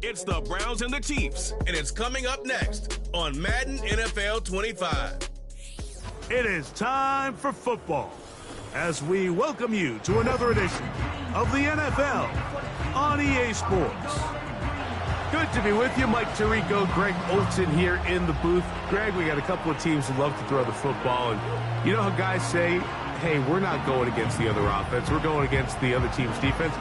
It's the Browns and the Chiefs, and it's coming up next on Madden NFL 25. It is time for football as we welcome you to another edition of the NFL on EA Sports. Good to be with you. Mike Tirico, Greg Olson here in the booth. Greg, we got a couple of teams who love to throw the football, and you know how guys say, hey, we're not going against the other offense. We're going against the other team's defense.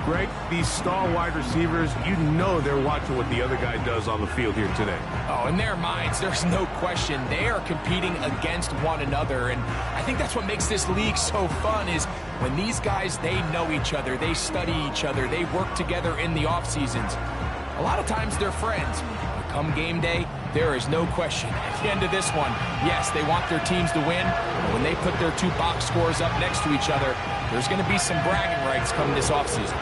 Greg, these star wide receivers, you know they're watching what the other guy does on the field here today. Oh, in their minds, there's no question. They are competing against one another, and I think that's what makes this league so fun is when these guys, they know each other, they study each other, they work together in the off seasons. A lot of times they're friends. But come game day, there is no question. At the end of this one, yes, they want their teams to win, but when they put their two box scores up next to each other, there's going to be some bragging rights come this offseason.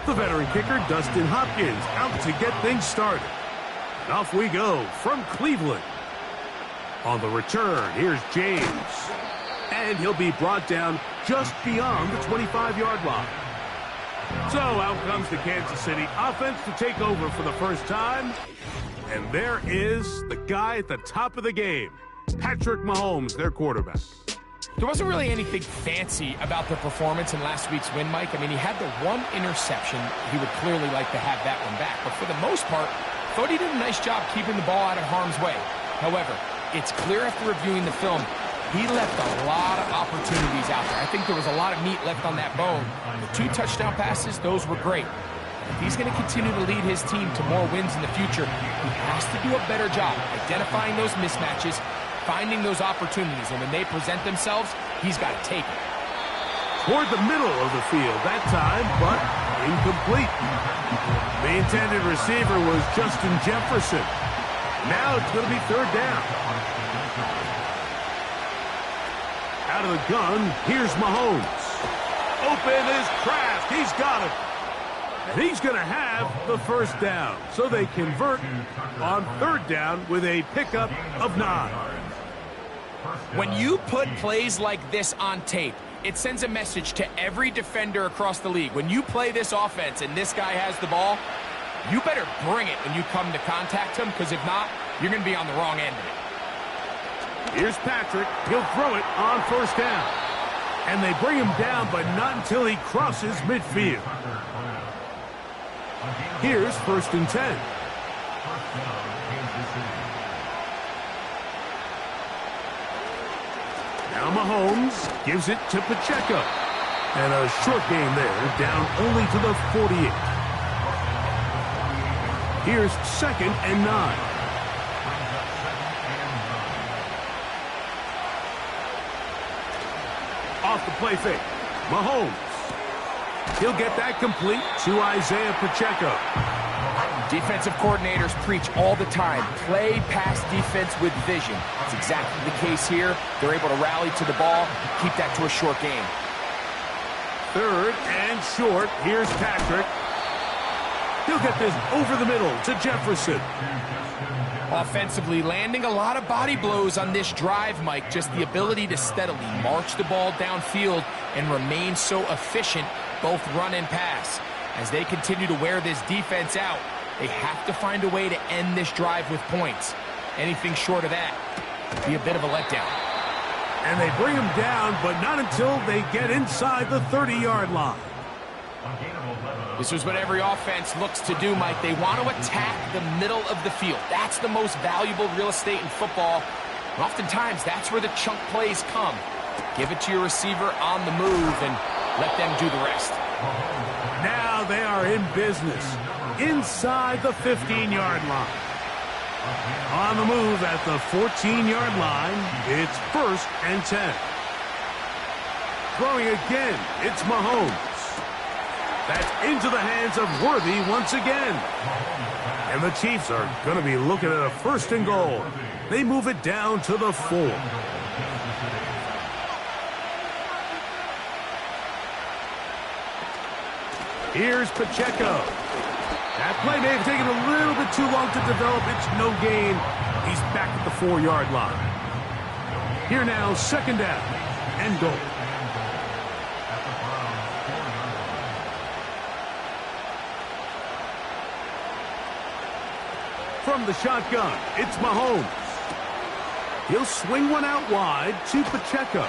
The veteran kicker, Dustin Hopkins, out to get things started. And off we go from Cleveland. On the return, here's James. And he'll be brought down just beyond the 25-yard line. So out comes the Kansas City offense to take over for the first time. And there is the guy at the top of the game, Patrick Mahomes, their quarterback. There wasn't really anything fancy about the performance in last week's win, Mike. I mean, he had the one interception. He would clearly like to have that one back. But for the most part, I thought he did a nice job keeping the ball out of harm's way. However, it's clear after reviewing the film, he left a lot of opportunities out there. I think there was a lot of meat left on that bone. The 2 touchdown passes, those were great. If he's going to continue to lead his team to more wins in the future, he has to do a better job identifying those mismatches, finding those opportunities, and when they present themselves, he's got to take it. Toward the middle of the field that time, but incomplete. The intended receiver was Justin Jefferson. Now it's going to be third down. Out of the gun, here's Mahomes. Open is Kraft. He's got it. And he's going to have the first down. So they convert on third down with a pickup of 9. When you put plays like this on tape, it sends a message to every defender across the league. When you play this offense and this guy has the ball, you better bring it when you come to contact him, because if not, you're going to be on the wrong end of it. Here's Patrick. He'll throw it on first down. And they bring him down, but not until he crosses midfield. Here's first and 10. Now Mahomes gives it to Pacheco. And a short game there, down only to the 48. Here's second and 9. Off the play fake. Mahomes. He'll get that complete to Isaiah Pacheco. Defensive coordinators preach all the time, play pass defense with vision. It's exactly the case here. They're able to rally to the ball, keep that to a short game. Third and short. Here's Patrick. He'll get this over the middle to Jefferson. Offensively, landing a lot of body blows on this drive, Mike. Just the ability to steadily march the ball downfield and remain so efficient, both run and pass. As they continue to wear this defense out, they have to find a way to end this drive with points. Anything short of that would be a bit of a letdown. And they bring him down, but not until they get inside the 30-yard line. This is what every offense looks to do, Mike. They want to attack the middle of the field. That's the most valuable real estate in football. And oftentimes, that's where the chunk plays come. Give it to your receiver on the move and let them do the rest. Now they are in business inside the 15-yard line. On the move at the 14-yard line, it's first and 10. Throwing again, it's Mahomes. That's into the hands of Worthy once again. And the Chiefs are going to be looking at a first and goal. They move it down to the 4. Here's Pacheco. That play may have taken a little bit too long to develop. It's no gain. He's back at the 4-yard line. Here now, second down and goal. From the shotgun, it's Mahomes. He'll swing one out wide to Pacheco.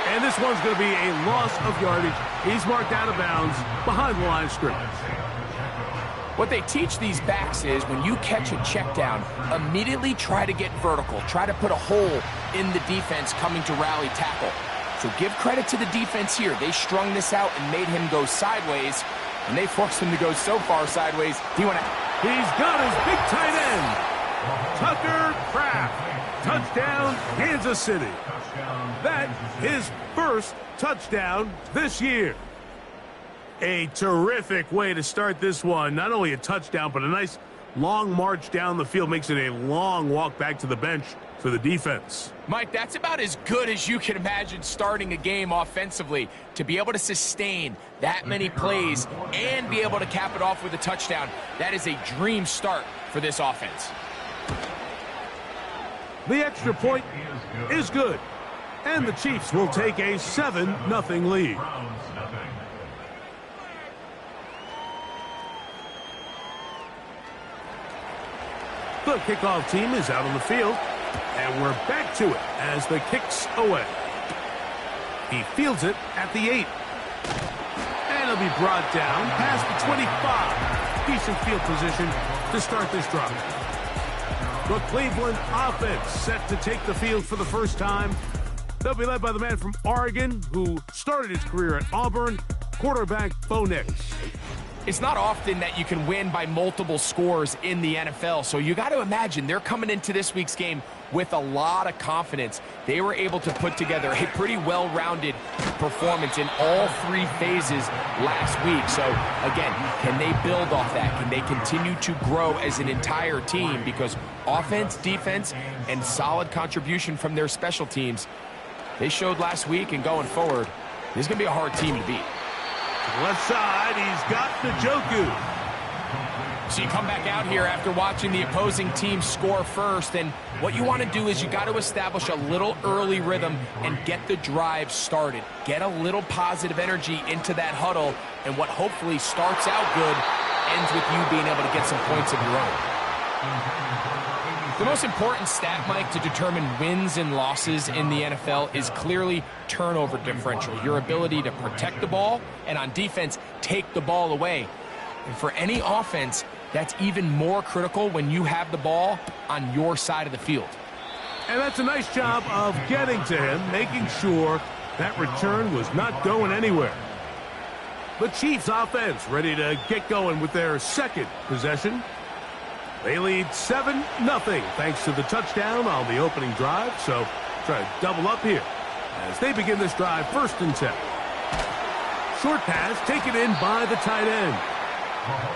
And this one's going to be a loss of yardage. He's marked out of bounds behind the line of scrimmage. What they teach these backs is when you catch a check down, immediately try to get vertical. Try to put a hole in the defense coming to rally tackle. So give credit to the defense here. They strung this out and made him go sideways, and they forced him to go so far sideways. He's got his big tight end, Tucker Kraft. Touchdown, Kansas City. That's his first touchdown this year. A terrific way to start this one. Not only a touchdown, but a nice long march down the field. Makes it a long walk back to the bench for the defense. Mike, that's about as good as you can imagine starting a game offensively. To be able to sustain that many plays and be able to cap it off with a touchdown, that is a dream start for this offense. The extra point is good. And the Chiefs will take a 7-0 lead. The kickoff team is out on the field. And we're back to it as the kick's away. He fields it at the 8. And it'll be brought down past the 25. Decent field position to start this drive. The Cleveland offense set to take the field for the first time. They'll be led by the man from Oregon who started his career at Auburn, quarterback Bo Nix. It's not often that you can win by multiple scores in the NFL, so you got to imagine they're coming into this week's game with a lot of confidence. They were able to put together a pretty well-rounded performance in all 3 phases last week. So, again, can they build off that? Can they continue to grow as an entire team? Because offense, defense, and solid contribution from their special teams, they showed last week, and going forward, this is going to be a hard team to beat. To the left side, he's got Njoku. So you come back out here after watching the opposing team score first, and what you want to do is you got to establish a little early rhythm and get the drive started. Get a little positive energy into that huddle, and what hopefully starts out good ends with you being able to get some points of your own. The most important stat, Mike, to determine wins and losses in the NFL is clearly turnover differential, your ability to protect the ball, and on defense, take the ball away. And for any offense, that's even more critical when you have the ball on your side of the field. And that's a nice job of getting to him, making sure that return was not going anywhere. The Chiefs offense ready to get going with their second possession. They lead 7-0 thanks to the touchdown on the opening drive. So try to double up here as they begin this drive 1st and 10. Short pass taken in by the tight end.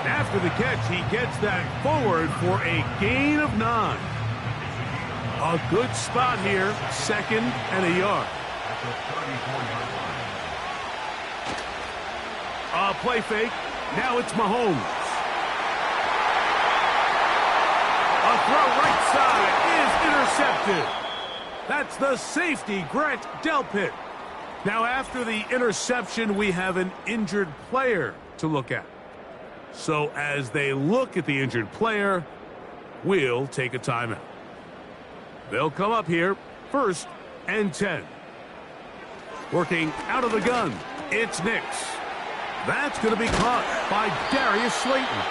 After the catch, he gets that forward for a gain of 9. A good spot here, 2nd and a yard. A play fake. Now it's Mahomes. A throw right side is intercepted. That's the safety, Grant Delpit. Now after the interception, we have an injured player to look at. So as they look at the injured player, we'll take a timeout. They'll come up here 1st and 10. Working out of the gun, it's Nix. That's going to be caught by Darius Slayton.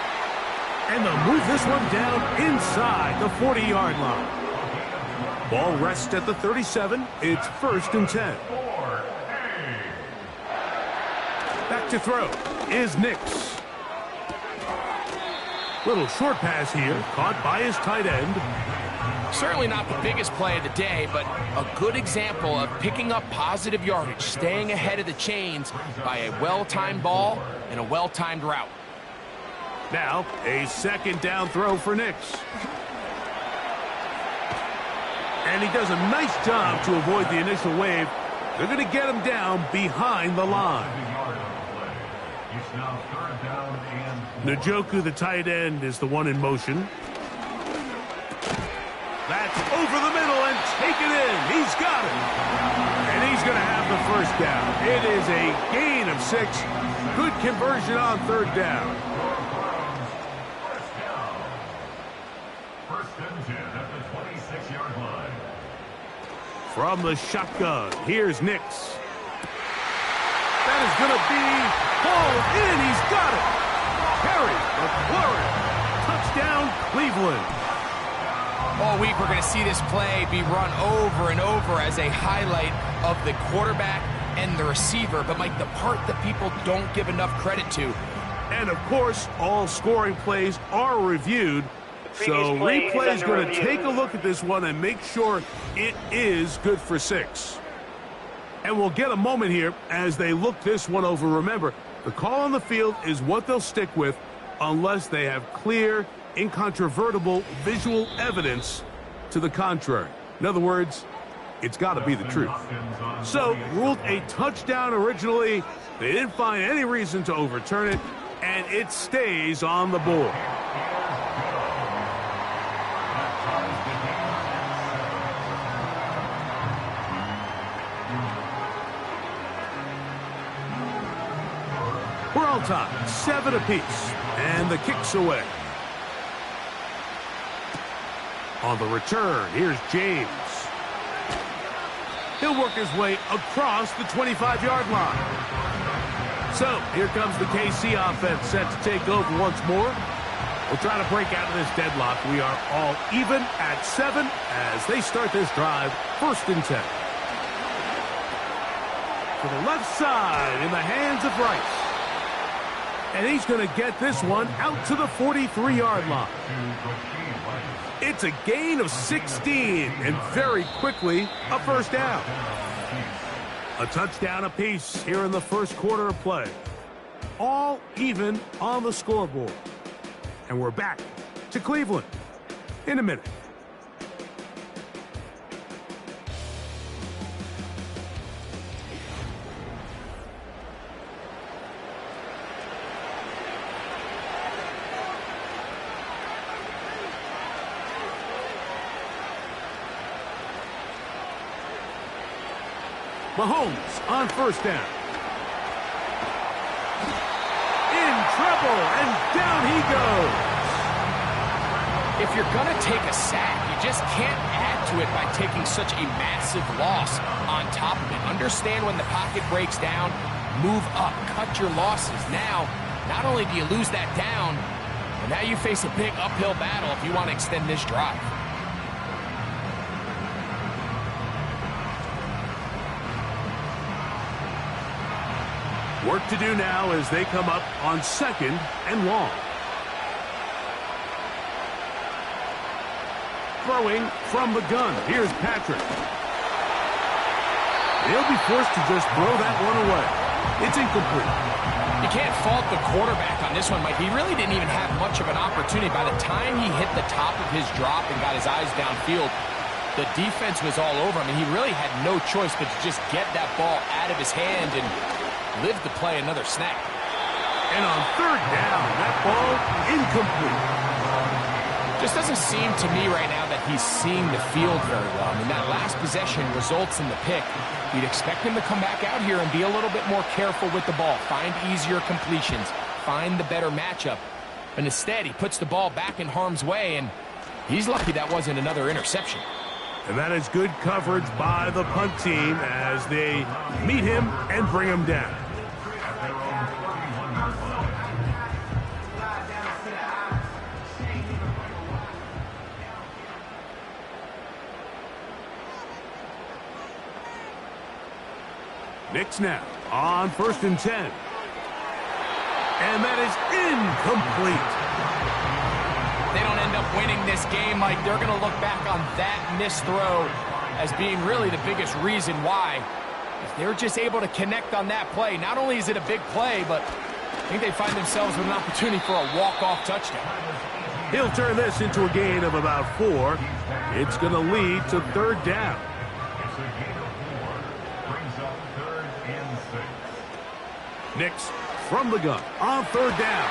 And they'll move this one down inside the 40-yard line. Ball rests at the 37. It's 1st and 10. Back to throw is Nix. Little short pass here, caught by his tight end. Certainly not the biggest play of the day, but a good example of picking up positive yardage, staying ahead of the chains by a well-timed ball and a well-timed route. Now, a 2nd down throw for Nix. And he does a nice job to avoid the initial wave. They're going to get him down behind the line. Njoku, the tight end, is the one in motion. over the middle and take it in. He's got it. And he's going to have the first down. It is a gain of 6. Good conversion on third down. First and 10 at the 26-yard line. From the shotgun, here's Nix. That is going to be hauled in. He's got it. Terry McLaurin. Touchdown, Cleveland. All week we're going to see this play be run over and over as a highlight of the quarterback and the receiver. But, Mike, the part that people don't give enough credit to. And, of course, all scoring plays are reviewed. So replay is going to take a look at this one and make sure it is good for 6. And we'll get a moment here as they look this one over. Remember, the call on the field is what they'll stick with unless they have clear, incontrovertible visual evidence to the contrary. In other words, it's got to be the truth. So, ruled a touchdown originally. They didn't find any reason to overturn it, and it stays on the board. We're all tied, 7 apiece, and the kick's away. On the return, here's James. He'll work his way across the 25-yard line. So, here comes the KC offense set to take over once more. We'll try to break out of this deadlock. We are all even at 7 as they start this drive, first and 10. To the left side in the hands of Rice. And he's going to get this one out to the 43-yard line. It's a gain of 16, and very quickly, a first down. A touchdown apiece here in the first quarter of play. All even on the scoreboard. And we're back to Cleveland in a minute. Mahomes on first down. In trouble, and down he goes. If you're going to take a sack, you just can't add to it by taking such a massive loss on top of it. Understand when the pocket breaks down, move up, cut your losses. Now, not only do you lose that down, but now you face a big uphill battle if you want to extend this drive. Work to do now as they come up on second and long. Throwing from the gun. Here's Patrick. He'll be forced to just throw that one away. It's incomplete. You can't fault the quarterback on this one, Mike. He really didn't even have much of an opportunity. By the time he hit the top of his drop and got his eyes downfield, the defense was all over him. I mean, he really had no choice but to just get that ball out of his hand and live to play another snap. And on third down, that ball incomplete. Just doesn't seem to me right now that he's seeing the field very well. I mean, that last possession results in the pick. You'd expect him to come back out here and be a little bit more careful with the ball, find easier completions, find the better matchup. But instead, he puts the ball back in harm's way, and he's lucky that wasn't another interception. And that is good coverage by the punt team as they meet him and bring him down. Nix now on first and 10. And that is incomplete. They don't end up winning this game, Mike. They're going to look back on that missed throw as being really the biggest reason why. If they're just able to connect on that play, not only is it a big play, but I think they find themselves with an opportunity for a walk-off touchdown. He'll turn this into a gain of about 4. It's going to lead to third down. Nix from the gun on third down.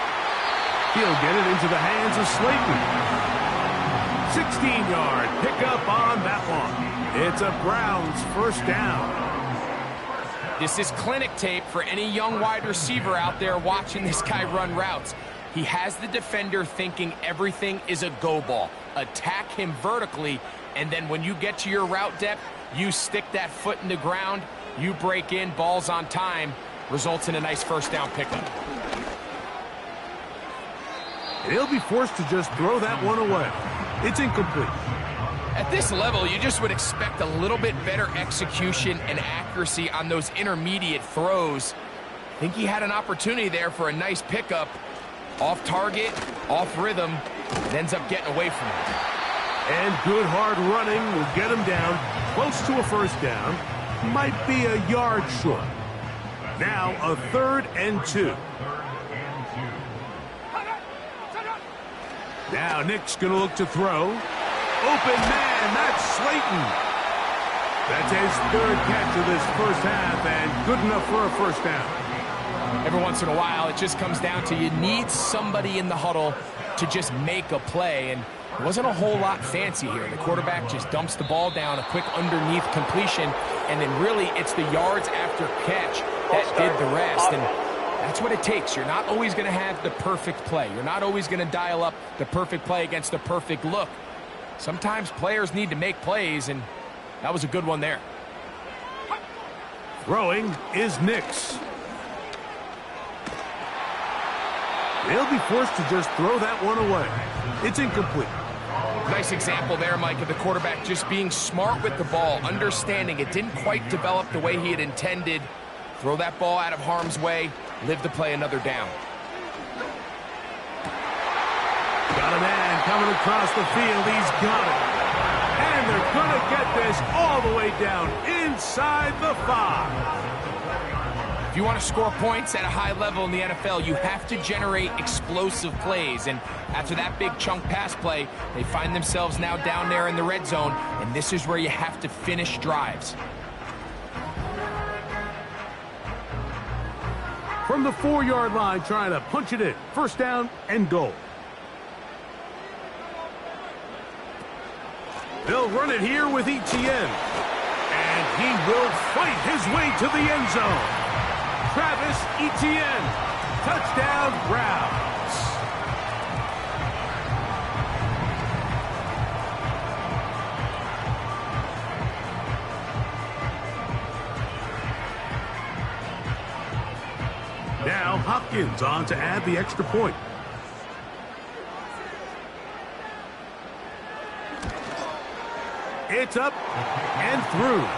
He'll get it into the hands of Slayton. 16-yard pickup on that one. It's a Browns first down. This is clinic tape for any young wide receiver out there watching this guy run routes. He has the defender thinking everything is a go ball. Attack him vertically, and then when you get to your route depth, you stick that foot in the ground, you break in, balls on time, results in a nice first down pickup. He'll be forced to just throw that one away. It's incomplete. At this level, you just would expect a little bit better execution and accuracy on those intermediate throws. I think he had an opportunity there for a nice pickup. Off target, off rhythm, and ends up getting away from it. And good hard running will get him down close to a first down. Might be a yard short. Now a 3rd and 2. Now Nick's going to look to throw. Open man, that's Slayton. That's his 3rd catch of this first half, and good enough for a first down. Every once in a while, it just comes down to you need somebody in the huddle to just make a play, and it wasn't a whole lot fancy here. The quarterback just dumps the ball down, a quick underneath completion, and then really it's the yards after catch that did the rest, and that's what it takes. You're not always going to have the perfect play. You're not always going to dial up the perfect play against the perfect look. Sometimes players need to make plays, and that was a good one there. Throwing is Nix. They'll be forced to just throw that one away. It's incomplete. Nice example there, Mike, of the quarterback just being smart with the ball, understanding it didn't quite develop the way he had intended. Throw that ball out of harm's way, live to play another down. Got a man coming across the field. He's got it. And they're going to get this all the way down inside the 5. If you want to score points at a high level in the NFL, you have to generate explosive plays. And after that big chunk pass play, they find themselves now down there in the red zone, and this is where you have to finish drives. From the 4-yard line, trying to punch it in. First down and goal. They'll run it here with Etienne. And he will fight his way to the end zone. Travis Etienne. Touchdown, Browns. Now Hopkins on to add the extra point. It's up and through.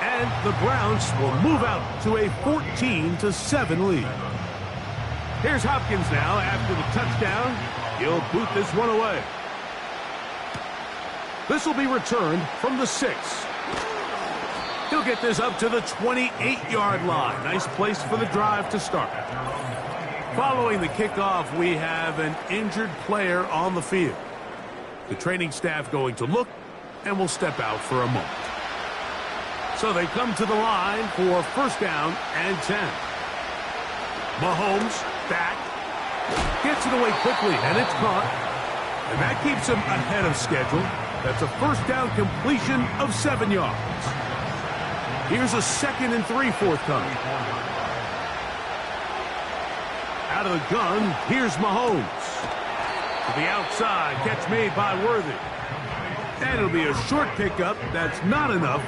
And the Browns will move out to a 14-7 lead. Here's Hopkins now after the touchdown. He'll boot this one away. This will be returned from the 6. He'll get this up to the 28-yard line. Nice place for the drive to start. Following the kickoff, we have an injured player on the field. The training staff going to look and will step out for a moment. So they come to the line for first down and 10. Mahomes back. Gets it away quickly, and it's caught. And that keeps him ahead of schedule. That's a first down completion of 7 yards. Here's a 2nd and 3 forthcoming. Out of the gun, here's Mahomes. To the outside, catch made by Worthy. And it'll be a short pickup. That's not enough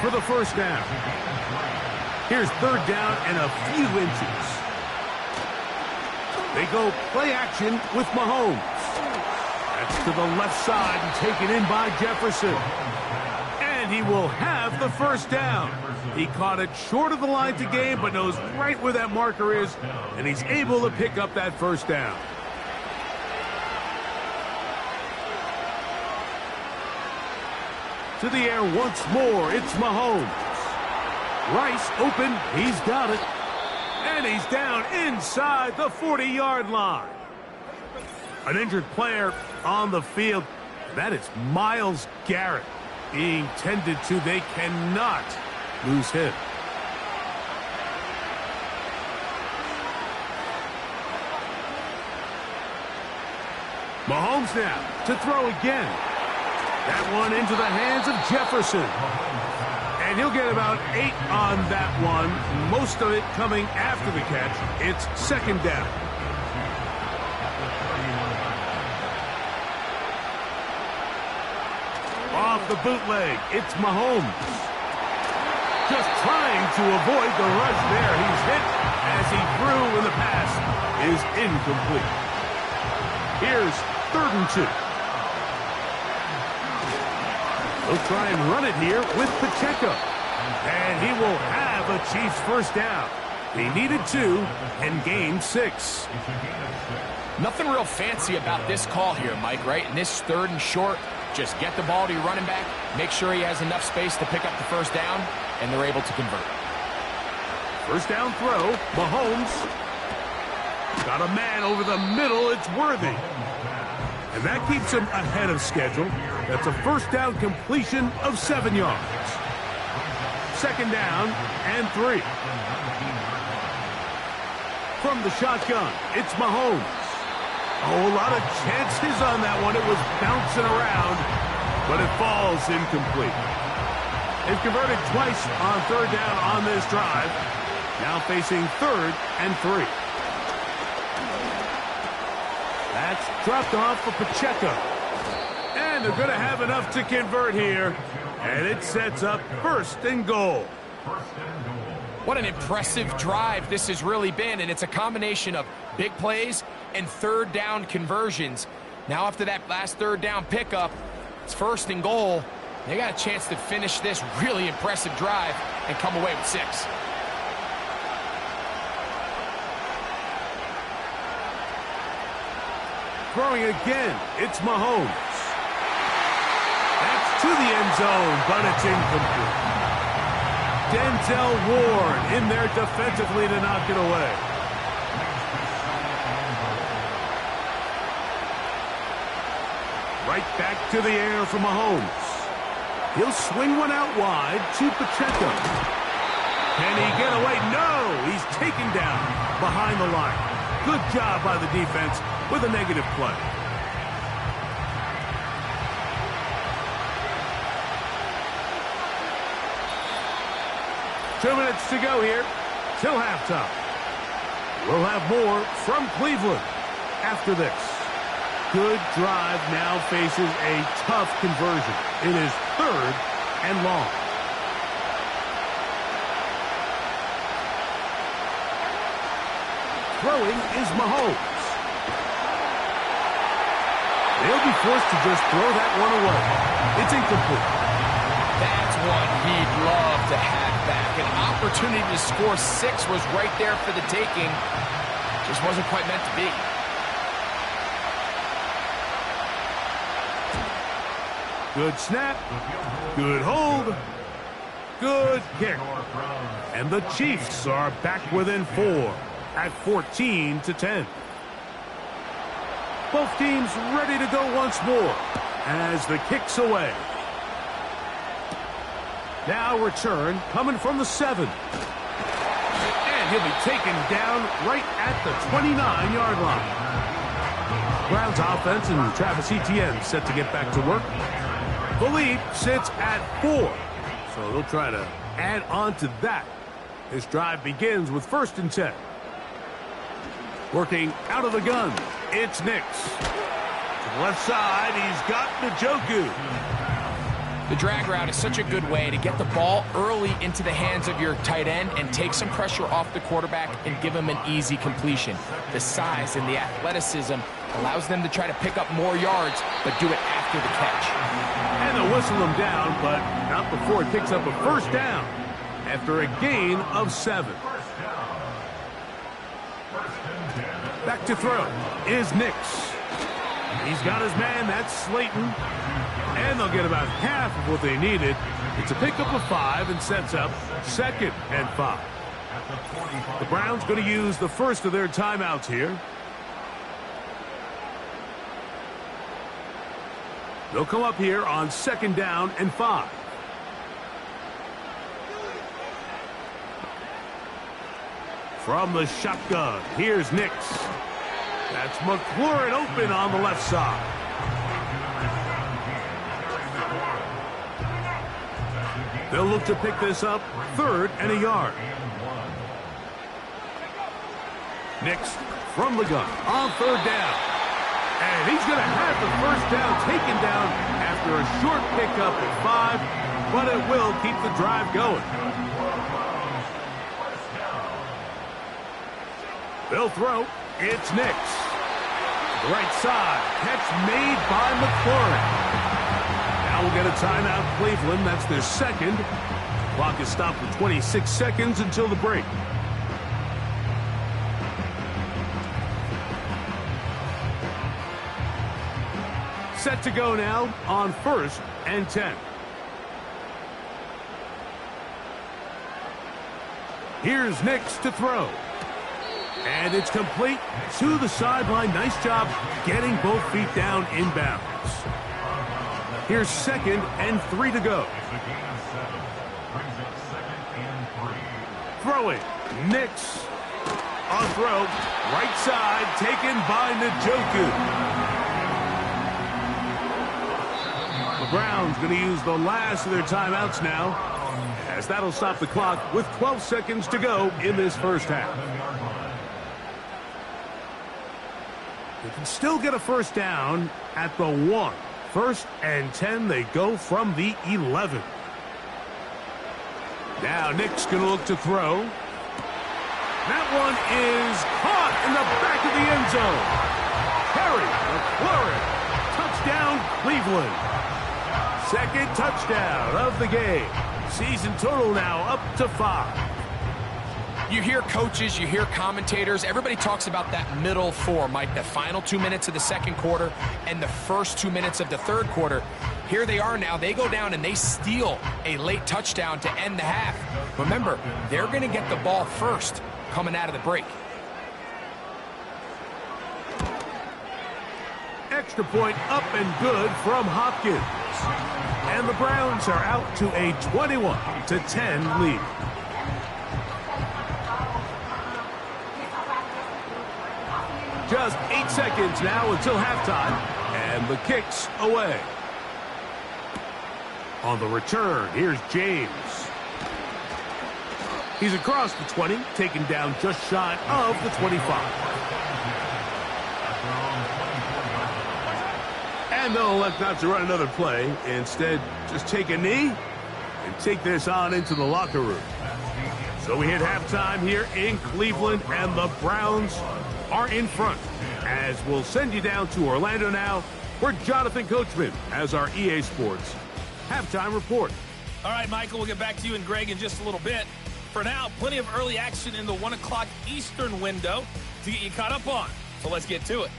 for the first down. Here's 3rd down and a few inches. They go play action with Mahomes. That's to the left side and taken in by Jefferson. And he will have the first down. He caught it short of the line to gain, but knows right where that marker is, and he's able to pick up that first down. To the air once more, it's Mahomes. Rice open, he's got it. And he's down inside the 40-yard line. An injured player on the field. That is Myles Garrett being tended to. They cannot lose him. Mahomes now to throw again. That one into the hands of Jefferson. And he'll get about 8 on that one, most of it coming after the catch. It's second down. Off the bootleg, it's Mahomes. Just trying to avoid the rush there. He's hit as he threw, and the pass is incomplete. Here's 3rd and 2. He'll try and run it here with Pacheco. And he will have a Chiefs first down. He needed 2 and gained 6. Nothing real fancy about this call here, Mike, right? In this 3rd and short, just get the ball to your running back, make sure he has enough space to pick up the first down, and they're able to convert. First down throw, Mahomes. Got a man over the middle, it's Worthy. And that keeps him ahead of schedule. That's a first down completion of 7 yards. Second down and 3. From the shotgun, it's Mahomes. Oh, a lot of chances on that one. It was bouncing around, but it falls incomplete. They've converted twice on 3rd down on this drive. Now facing 3rd and 3. That's dropped off for Pacheco. And they're going to have enough to convert here. And it sets up 1st and goal. What an impressive drive this has really been, and it's a combination of big plays and 3rd down conversions. Now after that last 3rd down pickup, it's 1st and goal. They got a chance to finish this really impressive drive and come away with 6. Throwing again, it's Mahomes. That's to the end zone, but it's incomplete. Denzel Ward in there defensively to knock it away. Right back to the air for Mahomes. He'll swing one out wide to Pacheco. Can he get away? No! He's taken down behind the line. Good job by the defense with a negative play. Two minutes to go here till halftime. We'll have more from Cleveland after this. Good drive now faces a tough conversion. It is 3rd and long. Throwing is Mahomes. They'll be forced to just throw that one away. It's incomplete. That's one he'd love to have back. An opportunity to score 6 was right there for the taking. Just wasn't quite meant to be. Good snap. Good hold. Good kick. And the Chiefs are back within 4 at 14-10. Both teams ready to go once more as the kick's away. Now return coming from the 7. And he'll be taken down right at the 29-yard line. Browns offense and Travis Etienne set to get back to work. The lead sits at 4. So they'll try to add on to that. This drive begins with 1st and 10. Working out of the gun, it's Nix. To the left side, he's got Njoku. The drag route is such a good way to get the ball early into the hands of your tight end and take some pressure off the quarterback and give him an easy completion. The size and the athleticism allows them to try to pick up more yards, but do it after the catch. And they'll whistle him down, but not before it picks up a first down after a gain of 7. Back to throw is Nix. He's got his man, that's Slayton. And they'll get about half of what they needed. It's a pickup of 5 and sets up 2nd and 5. The Browns going to use the first of their timeouts here. They'll come up here on 2nd down and 5. From the shotgun, here's Nix. That's McLaurin open on the left side. They'll look to pick this up, 3rd and a yard. Nix from the gun on 3rd down. And he's going to have the first down taken down after a short pickup at 5, but it will keep the drive going. They'll throw. It's Nix. Right side. Catch made by McLaurin. Now we'll get a timeout, Cleveland. That's their 2nd. Clock is stopped with 26 seconds until the break. Set to go now on 1st and 10. Here's Nix to throw. And it's complete to the sideline. Nice job getting both feet down inbounds. Here's 2nd and 3 to go. Throwing. Nix. On throw. Right side taken by Njoku. The Browns going to use the last of their timeouts now, as that'll stop the clock with 12 seconds to go in this first half. They can still get a first down at the 1. 1st and 10, they go from the 11. Now Nix going to look to throw. That one is caught in the back of the end zone. Harry McLaurin, touchdown Cleveland. 2nd touchdown of the game. Season total now up to 5. You hear coaches, you hear commentators, everybody talks about that middle 4, Mike, the final 2 minutes of the 2nd quarter and the first 2 minutes of the 3rd quarter. Here they are now. They go down and they steal a late touchdown to end the half. Remember, they're going to get the ball first coming out of the break. Extra point up and good from Hopkins. And the Browns are out to a 21-10 lead. Just 8 seconds now until halftime, and the kick's away. On the return, here's James. He's across the 20, taken down just shy of the 25. And they'll elect not to run another play. Instead, just take a knee and take this on into the locker room. So we hit halftime here in Cleveland, and the Browns are in front. As we'll send you down to Orlando now, where Jonathan Coachman has our EA Sports halftime report. All right, Michael, we'll get back to you and Greg in just a little bit. For now, plenty of early action in the 1 o'clock Eastern window to get you caught up on. So let's get to it.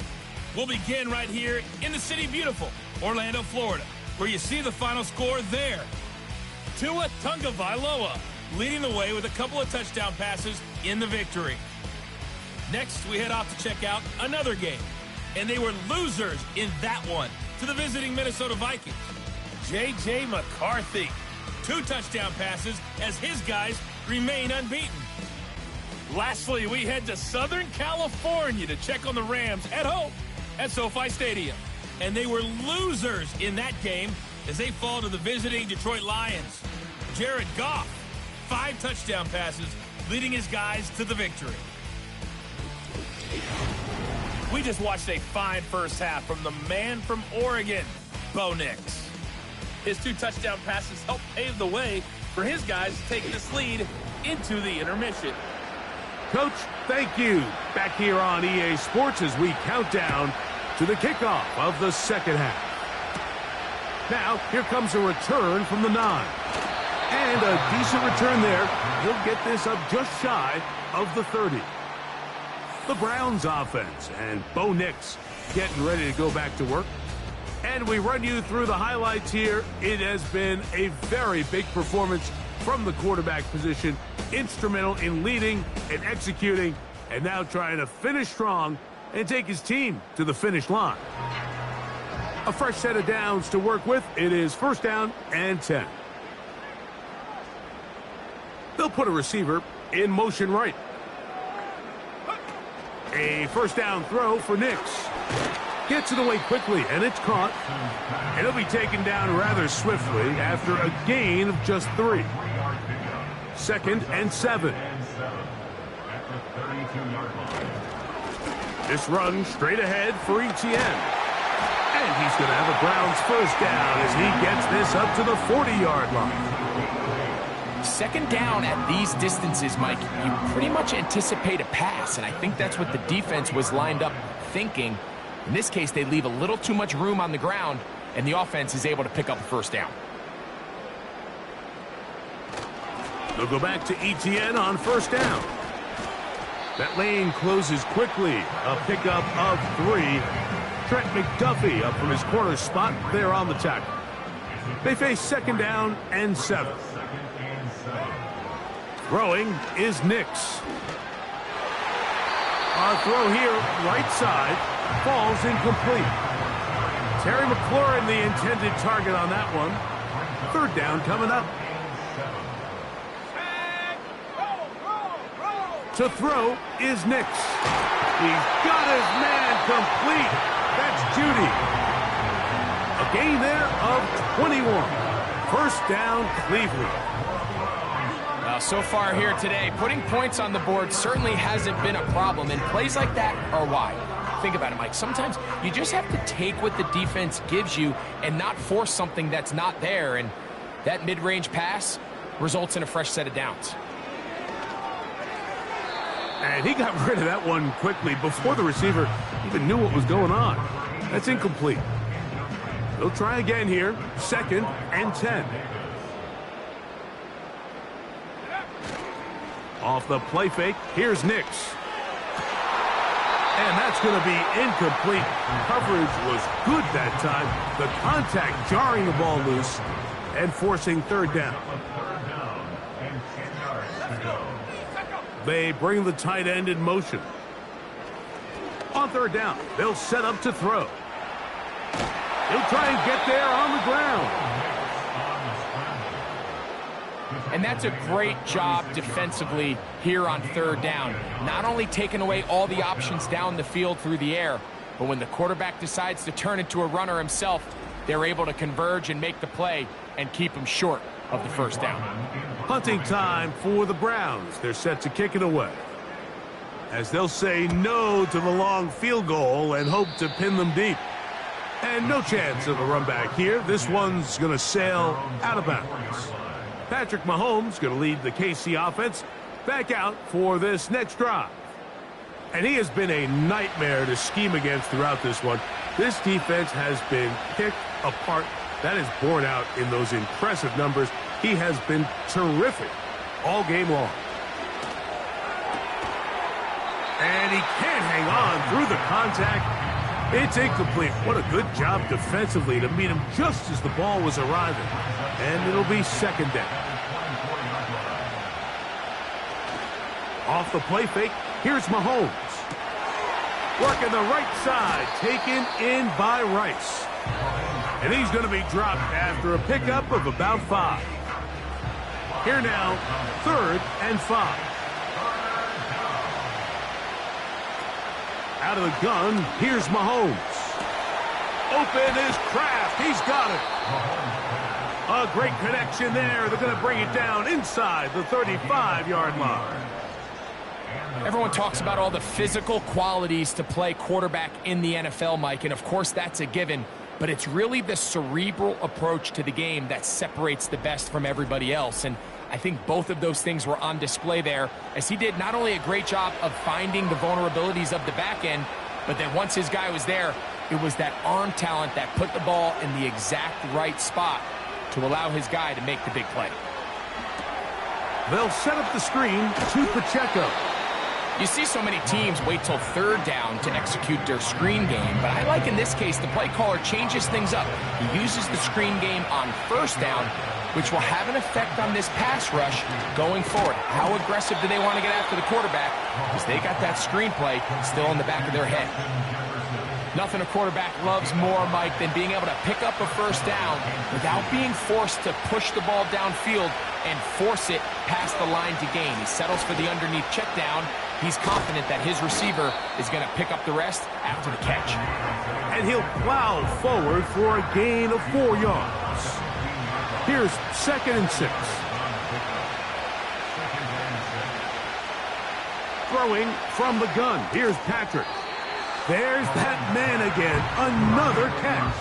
We'll begin right here in the city beautiful, Orlando, Florida, where you see the final score there. Tua Tagovailoa leading the way with a couple of touchdown passes in the victory. Next, we head off to check out another game, and they were losers in that one to the visiting Minnesota Vikings. J.J. McCarthy, 2 touchdown passes as his guys remain unbeaten. Lastly, we head to Southern California to check on the Rams at home at SoFi Stadium. And they were losers in that game as they fall to the visiting Detroit Lions. Jared Goff, 5 touchdown passes, leading his guys to the victory. We just watched a fine first half from the man from Oregon, Bo Nix. His 2 touchdown passes helped pave the way for his guys to take this lead into the intermission. Coach, thank you. Back here on EA Sports as we count down to the kickoff of the second half. Now, here comes a return from the 9. And a decent return there. He'll get this up just shy of the 30. The Browns offense and Bo Nix getting ready to go back to work. And we run you through the highlights here. It has been a very big performance from the quarterback position. Instrumental in leading and executing, and now trying to finish strong and take his team to the finish line. A fresh set of downs to work with. It is 1st down and 10. They'll put a receiver in motion right. A 1st down throw for Nix. Gets it away quickly, and it's caught. And it'll be taken down rather swiftly after a gain of just 3. 2nd and 7. This run straight ahead for Etienne. And he's going to have a Browns first down as he gets this up to the 40-yard line. 2nd down at these distances, Mike, you pretty much anticipate a pass, and I think that's what the defense was lined up thinking. In this case, they leave a little too much room on the ground, and the offense is able to pick up a first down. They'll go back to Etienne on first down. That lane closes quickly. A pickup of 3. Trent McDuffie up from his corner spot there on the tackle. They face 2nd down and 7. Throwing is Nix. Our throw here, right side, falls incomplete. Terry McLaurin, the intended target on that one. 3rd down coming up. To throw is Nix. He's got his man complete. That's Judy. A gain there of 21. First down, Cleveland. Well, so far here today, putting points on the board certainly hasn't been a problem, and plays like that are why. Think about it, Mike. Sometimes you just have to take what the defense gives you and not force something that's not there, and that mid-range pass results in a fresh set of downs. And he got rid of that one quickly before the receiver even knew what was going on. That's incomplete. They'll try again here. 2nd and 10. Off the play fake, here's Nix. And that's going to be incomplete. Coverage was good that time. The contact jarring the ball loose and forcing 3rd down. They bring the tight end in motion. On 3rd down, they'll set up to throw. He'll try and get there on the ground. And that's a great job defensively here on 3rd down. Not only taking away all the options down the field through the air, but when the quarterback decides to turn into a runner himself, they're able to converge and make the play and keep him short of the first down. Punting time for the Browns. They're set to kick it away, as they'll say no to the long field goal and hope to pin them deep. And no chance of a run back here. This one's going to sail out of bounds. Patrick Mahomes going to lead the KC offense back out for this next drive. And he has been a nightmare to scheme against throughout this one. This defense has been picked apart. That is borne out in those impressive numbers. He has been terrific all game long. And he can't hang on through the contact. It's incomplete. What a good job defensively to meet him just as the ball was arriving. And it'll be 2nd down. Off the play fake, here's Mahomes. Working the right side, taken in by Rice. And he's going to be dropped after a pickup of about 5. Here now, 3rd and 5. Out of the gun, here's Mahomes. Open is Kraft. He's got it. A great connection there. They're going to bring it down inside the 35-yard line. Everyone talks about all the physical qualities to play quarterback in the NFL, Mike, and of course that's a given, but it's really the cerebral approach to the game that separates the best from everybody else, and I think both of those things were on display there, as he did not only a great job of finding the vulnerabilities of the back end, but then once his guy was there, it was that arm talent that put the ball in the exact right spot to allow his guy to make the big play. They'll set up the screen to Pacheco. You see so many teams wait till 3rd down to execute their screen game, but I like in this case the play caller changes things up. He uses the screen game on 1st down, which will have an effect on this pass rush going forward. How aggressive do they want to get after the quarterback? Because they got that screen play still in the back of their head. Nothing a quarterback loves more, Mike, than being able to pick up a first down without being forced to push the ball downfield and force it past the line to gain. He settles for the underneath check down. He's confident that his receiver is going to pick up the rest after the catch. And he'll plow forward for a gain of 4 yards. Here's 2nd and 6. Throwing from the gun. Here's Patrick. There's that man again. Another catch.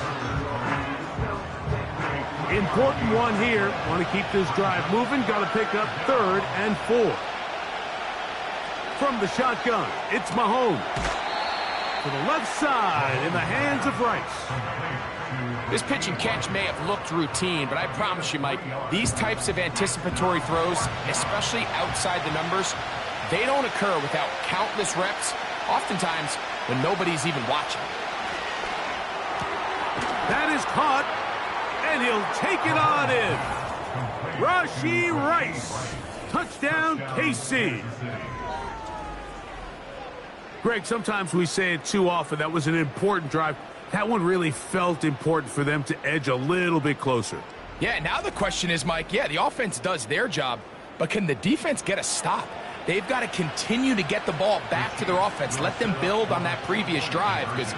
Important one here. Want to keep this drive moving. Got to pick up 3rd and 4. From the shotgun, it's Mahomes. To the left side in the hands of Rice. This pitch and catch may have looked routine, but I promise you, Mike, these types of anticipatory throws, especially outside the numbers, they don't occur without countless reps, oftentimes when nobody's even watching. That is caught, and he'll take it on in. Rashee Rice. Touchdown, KC. Greg, sometimes we say it too often. That was an important drive. That one really felt important for them to edge a little bit closer. Yeah, now the question is, Mike, yeah, the offense does their job, but can the defense get a stop? They've got to continue to get the ball back to their offense. Let them build on that previous drive because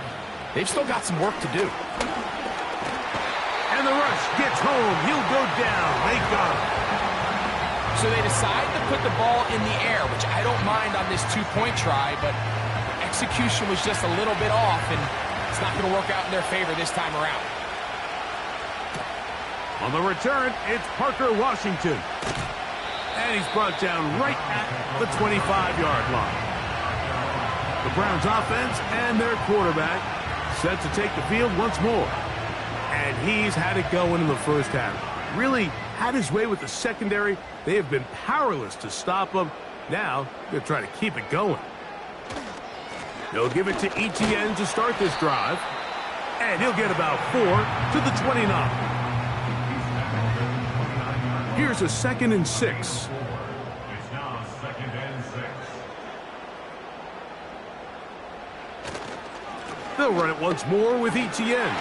they've still got some work to do. And the rush gets home. He'll go down. They got him. So they decide to put the ball in the air, which I don't mind on this 2-point try, but execution was just a little bit off, and it's not going to work out in their favor this time around. On the return, it's Parker Washington. And he's brought down right at the 25-yard line. The Browns offense and their quarterback set to take the field once more. And he's had it going in the first half. Really had his way with the secondary. They have been powerless to stop him. Now they're trying to keep it going. They'll give it to Etienne to start this drive. And he'll get about 4 to the 29. Here's a 2nd and 6. It's now 2nd and 6. They'll run it once more with Etienne.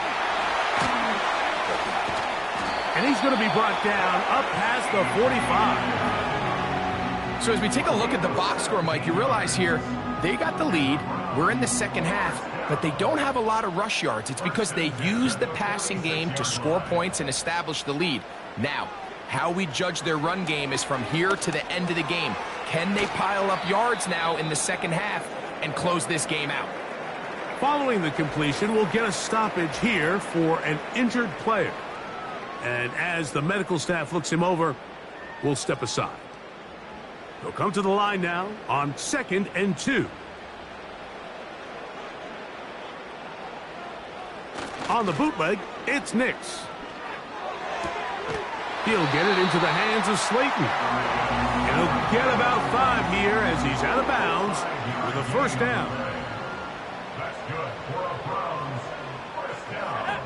And he's going to be brought down up past the 45. So as we take a look at the box score, Mike, you realize here they got the lead. We're in the second half, but they don't have a lot of rush yards. It's because they use the passing game to score points and establish the lead. Now, how we judge their run game is from here to the end of the game. Can they pile up yards now in the second half and close this game out? Following the completion, we'll get a stoppage here for an injured player. And as the medical staff looks him over, we'll step aside. They'll come to the line now on 2nd and 2. On the bootleg, it's Nix. He'll get it into the hands of Slayton. And he'll get about 5 here as he's out of bounds with a first down. That's good for a Browns first down.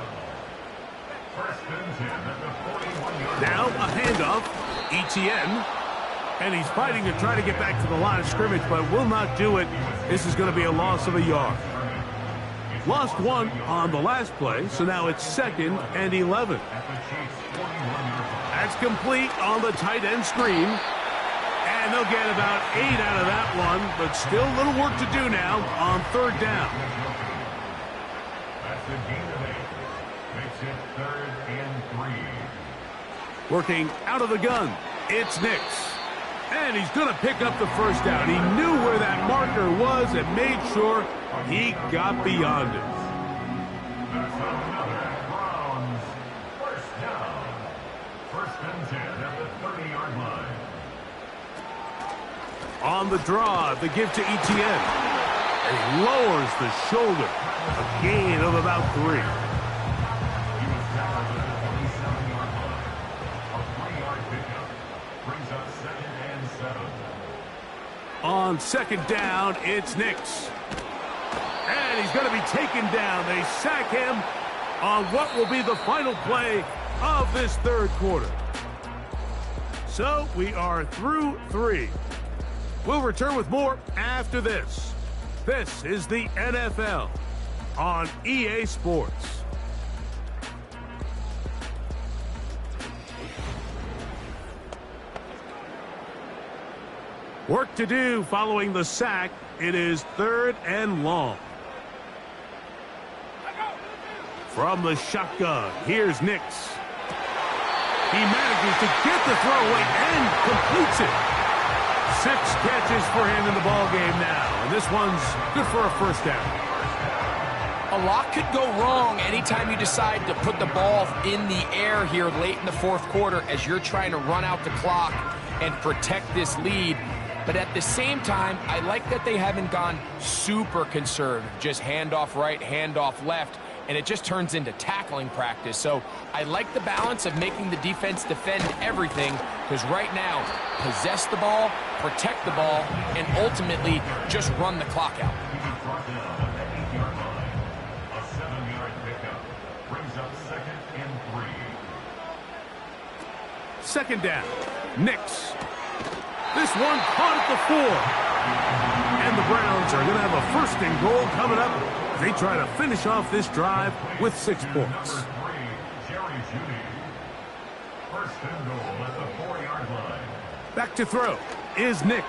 1st and 10 at the 41-yard line. Now a handoff. Etienne. And he's fighting to try to get back to the line of scrimmage, but will not do it. This is going to be a loss of a yard. Lost 1 on the last play, so now it's 2nd and 11. That's complete on the tight end screen. And they'll get about 8 out of that one, but still a little work to do now on 3rd down. That's a gain of 8. Makes it 3rd and 3. Working out of the gun, it's Nix. And he's going to pick up the first down. He knew where that marker was and made sure he got beyond it. That's another Browns first down. 1st and 10 at the 30-yard line. On the draw, the give to Etienne. He lowers the shoulder. A gain of about 3. He was tackled at the 27-yard line. A 3-yard pickup brings up 2nd and 7. On 2nd down, it's Nix. And he's going to be taken down. They sack him on what will be the final play of this 3rd quarter. So we are through 3. We'll return with more after this. This is the NFL on EA Sports. Work to do following the sack. It is 3rd and long. From the shotgun, here's Nix. He manages to get the throw away and completes it. 6 catches for him in the ball game now, and this one's good for a first down. A lot could go wrong anytime you decide to put the ball in the air here late in the 4th quarter as you're trying to run out the clock and protect this lead. But at the same time, I like that they haven't gone super conservative, just handoff right, handoff left, and it just turns into tackling practice. So I like the balance of making the defense defend everything, because right now, possess the ball, protect the ball, and ultimately just run the clock out. A 7-yard pickup brings up 2nd and 3. 2nd down, Nix. This one caught at the 4. And the Browns are going to have a 1st and goal coming up. They try to finish off this drive with 6 points. Jerry Jeudy. 1st and goal at the 4-yard line. Back to throw is Nix.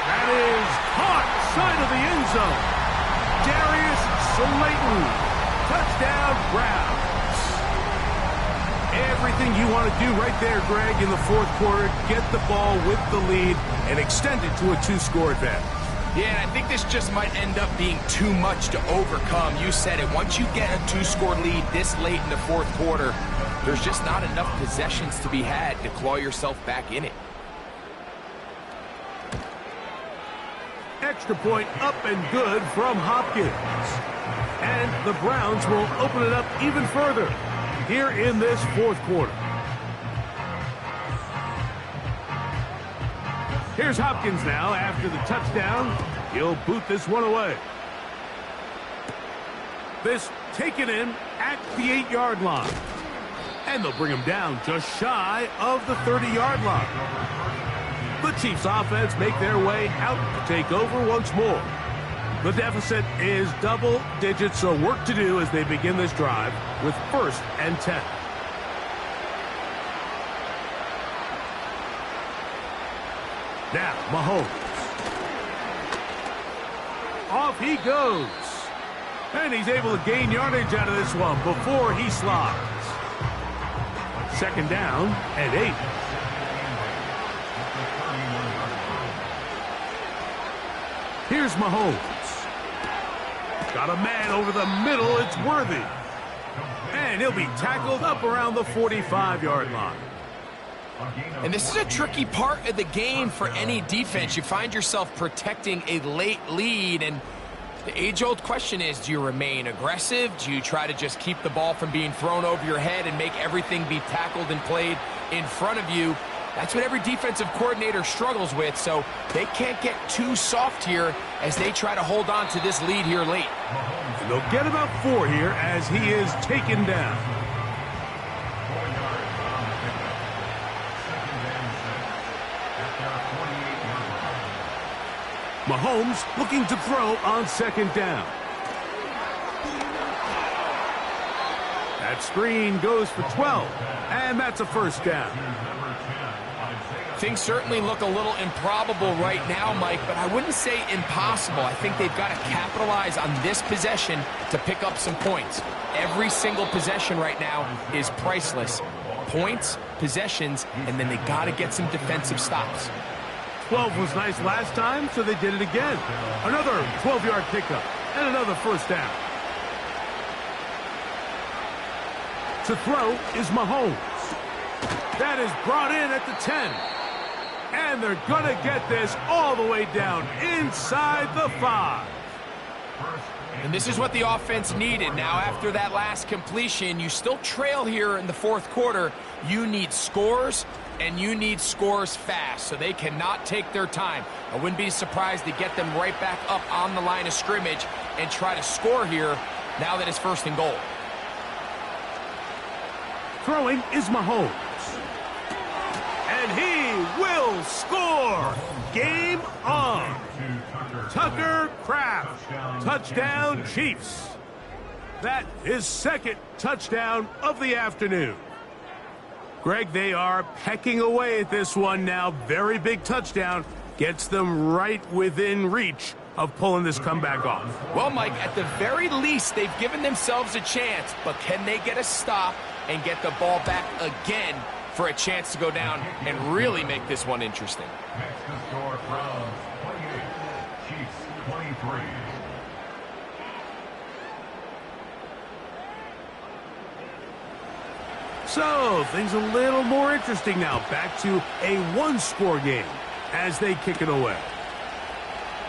That is caught side of the end zone. Darius Slayton. Touchdown, Browns. Everything you want to do right there, Greg, in the 4th quarter. Get the ball with the lead and extend it to a 2-score advantage. Yeah, and I think this just might end up being too much to overcome. You said it. Once you get a 2-score lead this late in the 4th quarter, there's just not enough possessions to be had to claw yourself back in it. Extra point up and good from Hopkins. And the Browns will open it up even further here in this 4th quarter. Here's Hopkins now after the touchdown. He'll boot this one away. This taken in at the 8-yard line. And they'll bring him down just shy of the 30-yard line. The Chiefs offense make their way out to take over once more. The deficit is double digits, so work to do as they begin this drive with 1st and 10. Now, Mahomes. Off he goes. And he's able to gain yardage out of this one before he slides. 2nd down and 8. Here's Mahomes. Got a man over the middle. It's Worthy. And he'll be tackled up around the 45-yard line. And this is a tricky part of the game for any defense. You find yourself protecting a late lead, and the age-old question is, do you remain aggressive? Do you try to just keep the ball from being thrown over your head and make everything be tackled and played in front of you? That's what every defensive coordinator struggles with, so they can't get too soft here as they try to hold on to this lead here late. And they'll get about 4 here as he is taken down. Mahomes looking to throw on 2nd down. That screen goes for 12, and that's a 1st down. Things certainly look a little improbable right now, Mike, but I wouldn't say impossible. I think they've got to capitalize on this possession to pick up some points. Every single possession right now is priceless. Points, possessions, and then they got to get some defensive stops. 12 was nice last time, so they did it again. Another 12-yard pickup and another 1st down. To throw is Mahomes. That is brought in at the 10. And they're going to get this all the way down inside the 5. And this is what the offense needed. Now, after that last completion, you still trail here in the 4th quarter. You need scores, and you need scores fast, so they cannot take their time. I wouldn't be surprised to get them right back up on the line of scrimmage and try to score here now that it's 1st and goal. Throwing is Mahomes. And he will score. Game on. Tucker Kraft. Touchdown, Chiefs. That is second touchdown of the afternoon. Greg, they are pecking away at this one now. Very big touchdown. Gets them right within reach of pulling this comeback off. Well, Mike, at the very least, they've given themselves a chance, but can they get a stop and get the ball back again for a chance to go down and really make this one interesting? Next to score Browns 28, Chiefs 23. So, things a little more interesting now. Back to a one-score game as they kick it away.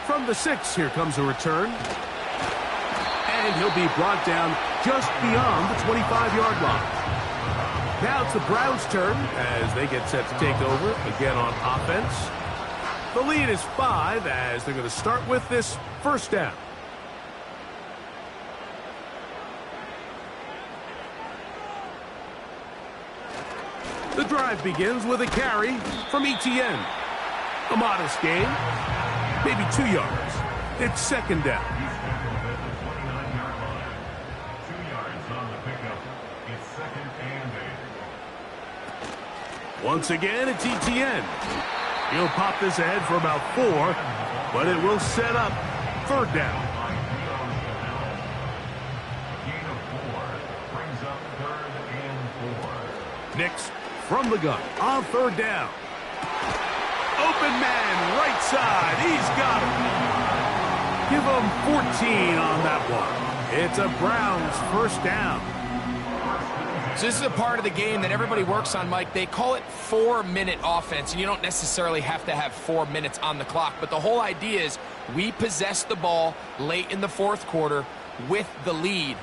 From the 6, here comes a return. And he'll be brought down just beyond the 25-yard line. Now it's the Browns' turn as they get set to take over again on offense. The lead is 5 as they're going to start with this first down. The drive begins with a carry from Etienne. A modest gain, maybe 2 yards. It's second down. 2 yards on the pickup. It's second and 8. Once again, it's Etienne. He'll pop this ahead for about 4, but it will set up third down. Gain of 4 brings up third and 4. Nix from the gun on third down. Open man, right side. He's got him. Give him 14 on that one. It's a Browns first down. So this is a part of the game that everybody works on, Mike. They call it 4-minute offense, and you don't necessarily have to have 4 minutes on the clock. But the whole idea is we possess the ball late in the fourth quarter with the lead.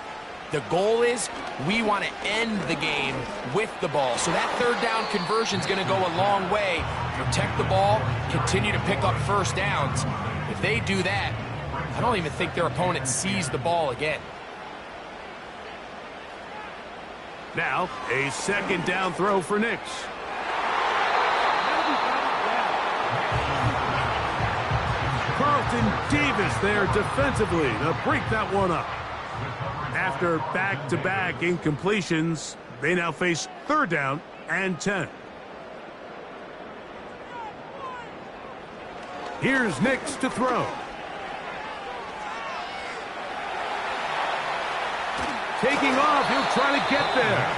The goal is we want to end the game with the ball. So that third down conversion is going to go a long way. Protect the ball, continue to pick up first downs. If they do that, I don't even think their opponent sees the ball again. Now, a second down throw for Nix. Carlton Davis there defensively to break that one up. After back-to-back incompletions, they now face third down and 10. Here's Nix to throw. Taking off, he'll try to get there.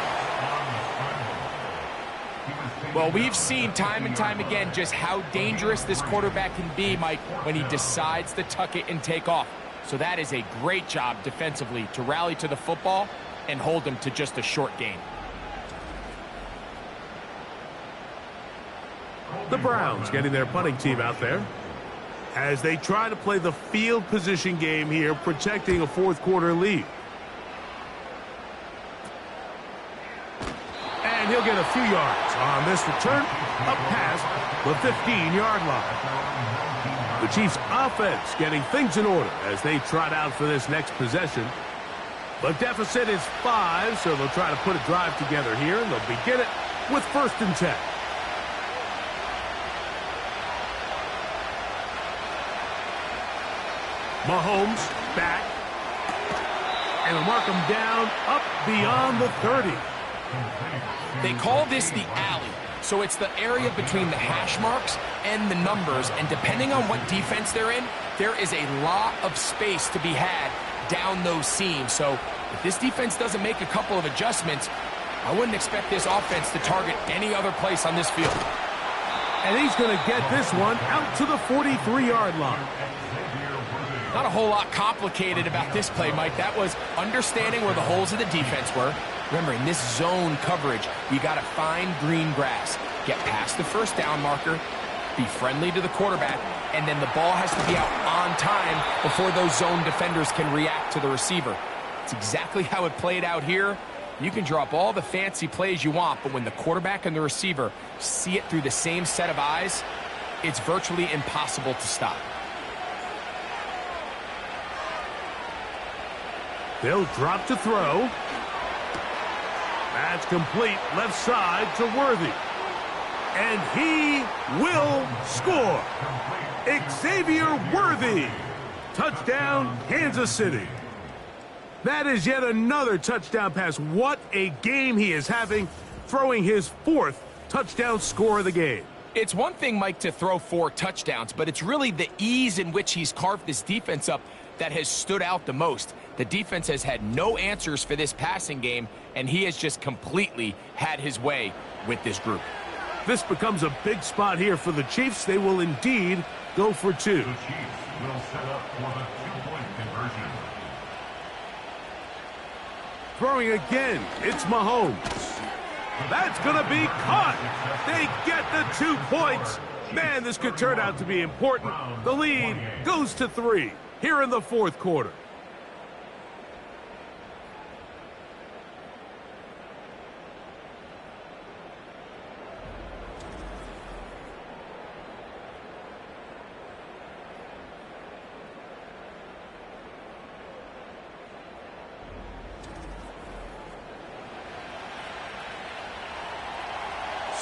Well, we've seen time and time again just how dangerous this quarterback can be, Mike, when he decides to tuck it and take off. So that is a great job defensively to rally to the football and hold them to just a short gain. The Browns getting their punting team out there as they try to play the field position game here, protecting a fourth quarter lead. And he'll get a few yards on this return up past the 15-yard line. The Chiefs offense getting things in order as they trot out for this next possession. The deficit is 5, so they'll try to put a drive together here, and they'll begin it with first and 10. Mahomes back. And they'll mark him down up beyond the 30. They call this the alley. So it's the area between the hash marks and the numbers, and depending on what defense they're in, there is a lot of space to be had down those seams. So if this defense doesn't make a couple of adjustments, I wouldn't expect this offense to target any other place on this field. And he's going to get this one out to the 43-yard line. Not a whole lot complicated about this play, Mike. That was understanding where the holes of the defense were. Remember, in this zone coverage, you got to find green grass, get past the first down marker, be friendly to the quarterback, and then the ball has to be out on time before those zone defenders can react to the receiver. It's exactly how it played out here. You can draw up all the fancy plays you want, but when the quarterback and the receiver see it through the same set of eyes, it's virtually impossible to stop. They'll drop to throw. That's complete left side to Worthy. And he will score. Xavier Worthy. Touchdown, Kansas City. That is yet another touchdown pass. What a game he is having, throwing his 4th touchdown score of the game. It's one thing, Mike, to throw 4 touchdowns, but it's really the ease in which he's carved this defense up that has stood out the most. The defense has had no answers for this passing game, and he has just completely had his way with this group. This becomes a big spot here for the Chiefs. They will indeed go for 2. The Chiefs will set up for the 2-point conversion. Throwing again, it's Mahomes. That's going to be caught. They get the 2 points. Man, this could turn out to be important. The lead goes to 3 here in the 4th quarter.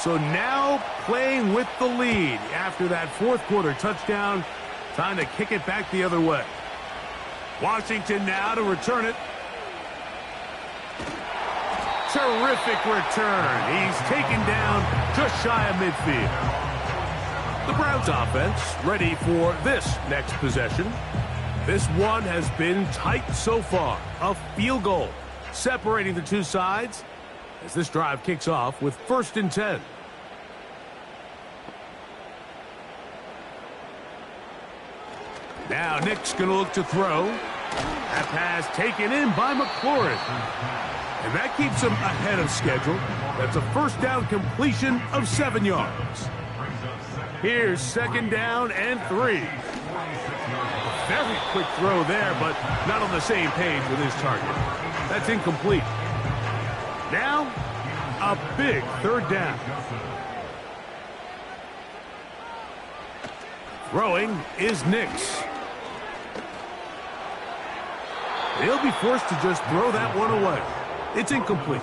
So now playing with the lead after that 4th quarter touchdown. Time to kick it back the other way. Washington now to return it. Terrific return. He's taken down just shy of midfield. The Browns offense ready for this next possession. This one has been tight so far. A field goal separating the 2 sides as this drive kicks off with 1st and 10. Now Nick's going to look to throw. That pass taken in by McLaurin. And that keeps him ahead of schedule. That's a 1st down completion of 7 yards. Here's 2nd down and 3. Very quick throw there, but not on the same page with his target. That's incomplete. Now, a big 3rd down. Throwing is Nix. They'll be forced to just throw that one away. It's incomplete.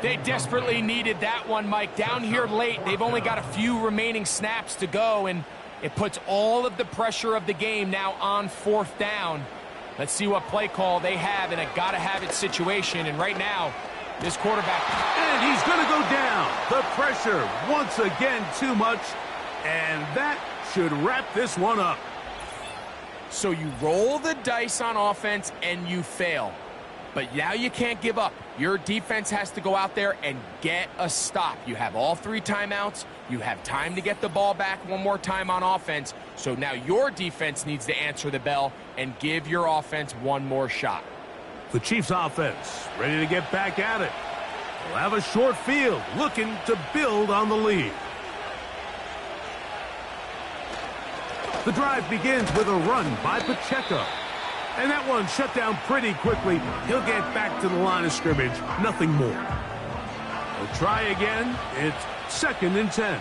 They desperately needed that one, Mike. Down here late, they've only got a few remaining snaps to go, and it puts all of the pressure of the game now on 4th down. Let's see what play call they have in a gotta-have-it situation. And right now, this quarterback... And he's going to go down. The pressure, once again, too much. And that should wrap this one up. So you roll the dice on offense and you fail. But now you can't give up. Your defense has to go out there and get a stop. You have all 3 timeouts. You have time to get the ball back one more time on offense. So now your defense needs to answer the bell and give your offense one more shot. The Chiefs offense ready to get back at it. They'll have a short field looking to build on the lead. The drive begins with a run by Pacheco. And that one shut down pretty quickly. He'll get back to the line of scrimmage. Nothing more. They'll try again. It's 2nd and 10.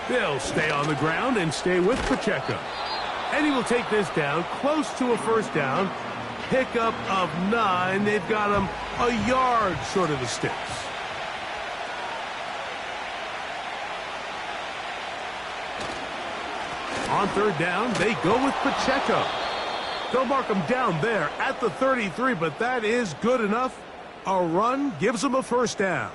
They'll stay on the ground and stay with Pacheco. And he will take this down close to a 1st down. Pickup of 9. They've got him a yard short of the sticks. On 3rd down, they go with Pacheco. They'll mark him down there at the 33, but that is good enough. A run gives them a 1st down.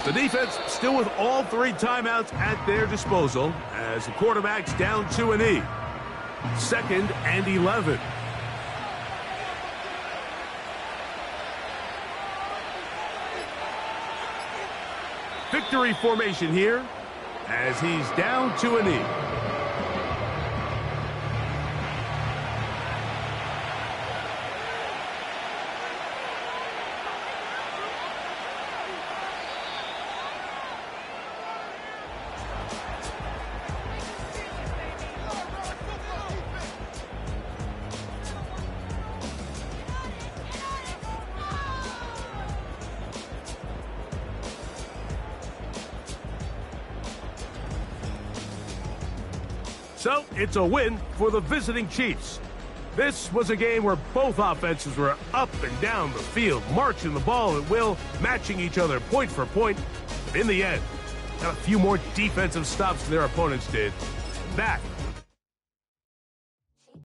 The defense still with all 3 timeouts at their disposal as the quarterback's down to an E. 2nd and 11. Victory formation here as he's down to an E. So, it's a win for the visiting Chiefs. This was a game where both offenses were up and down the field, marching the ball at will, matching each other point for point. But in the end, got a few more defensive stops than their opponents did. And that